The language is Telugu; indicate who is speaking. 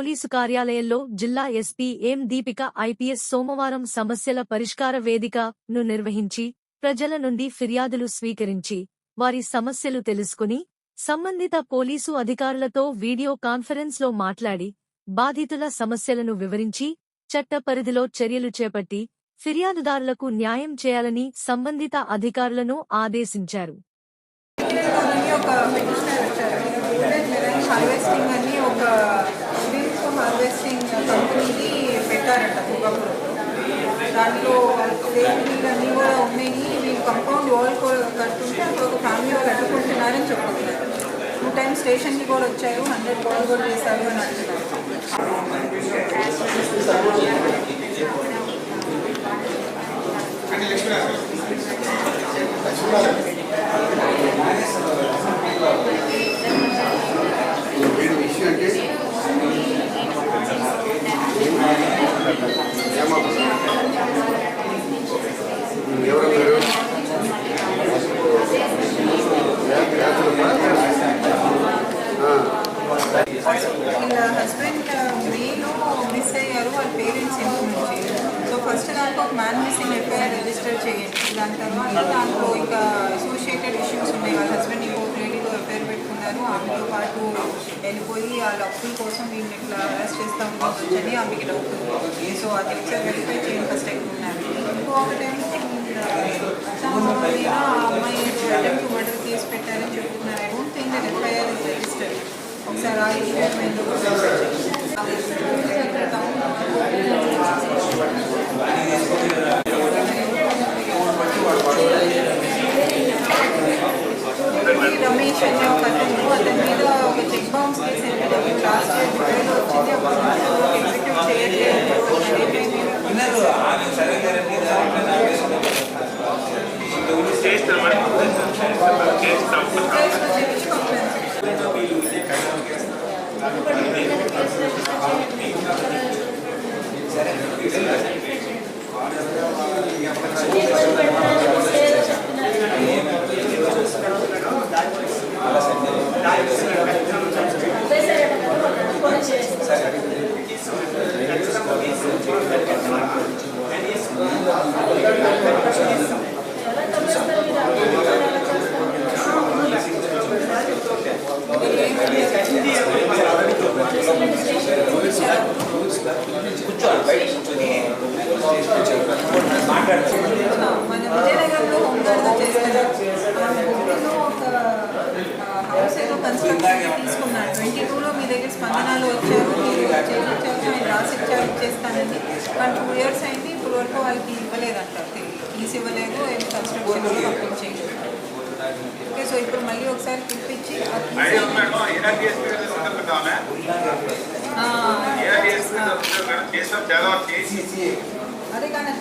Speaker 1: పోలీసు కార్యాలయంలో జిల్లా ఎస్పీ ఎం దీపిక ఐపీఎస్ సోమవారం సమస్యల పరిష్కార వేదికను నిర్వహించి ప్రజల నుండి ఫిర్యాదులు స్వీకరించి వారి సమస్యలు తెలుసుకుని సంబంధిత పోలీసు అధికారులతో వీడియో కాన్ఫరెన్స్లో మాట్లాడి బాధితుల సమస్యలను వివరించి చట్ట పరిధిలో చర్యలు చేపట్టి ఫిర్యాదుదారులకు న్యాయం చేయాలని సంబంధిత అధికారులను ఆదేశించారు.
Speaker 2: హార్వెస్టింగ్ అని ఒక హార్వెస్టింగ్ కంపెనీకి పెట్టారంట ఒకప్పుడు. దాంట్లో అన్నీ కూడా ఉన్నాయి. వీళ్ళు కంపౌండ్ వాల్ కట్టుకుంటే అక్కడ ఒక ఫ్యామిలీ వాళ్ళు అడ్డుకుంటున్నారని చెప్పుకుంటున్నారు. 2 times స్టేషన్కి కూడా వచ్చారు, 100 కాల్ కూడా చేశారు అని అంటున్నారు. వీళ్ళ హస్బెండ్ మేలో మిస్ అయ్యారు, వాళ్ళ పేరెంట్స్ ఇంటి నుంచి. సో ఫస్ట్ దాంట్లో ఒక మ్యాన్ మిస్సింగ్ ఎఫ్ఐఆర్ రిజిస్టర్ చేయండి. దాని తర్వాత దాంట్లో ఇంకా అసోసియేటెడ్ ఇష్యూస్ ఉన్నాయి. వాళ్ళ హస్బెండ్ ఇంకొక లేడీతో ఎఫ్ఐఆర్ పెట్టుకున్నారు. ఆమెతో పాటు వెళ్ళిపోయి వాళ్ళ అప్పుల కోసం వీళ్ళని ఇట్లా అరెస్ట్ చేస్తూ ఉండొచ్చని ఆమెకి డౌట్ ఉంది. సో అది ఒకసారి వెరిఫై చేయండి ఫస్ట్ ఎక్కున్నారు. ఇంకొకటేమో ఆ అమ్మాయి అటెంప్ట్ టు మర్డర్ కేసు పెట్టారని చెప్తున్నారు. I don't think that FIR is registered. ఒకసారి ఆ ఇష్యూ రమేష్ అనే ఒక అతని మీద ఒక cheque bounce case last year జులైలో వచ్చింది. అప్పుడు ఎగ్జిక్యూట్ చేయట్లేదు. మన విజయనగరంలో హోంగార్డ్గా చేస్తారు. ఒక హౌస్ ఏదో కన్స్ట్రక్షన్ తీసుకున్నారు. 22లో మీ దగ్గర స్పందనలో వచ్చారు, మీరు చేయించారు, ఆయన రాసిచ్చారు ఇచ్చేస్తానండి. 2 years అయింది, ఇప్పుడు వరకు వాళ్ళకి ఇవ్వలేదంటారు. తీసి ఇవ్వలేదు, ఏమి కన్స్ట్రక్షన్ పంపించేది. ఓకే, సో ఇప్పుడు మళ్ళీ ఒకసారి పిలిపించి అదే కానీ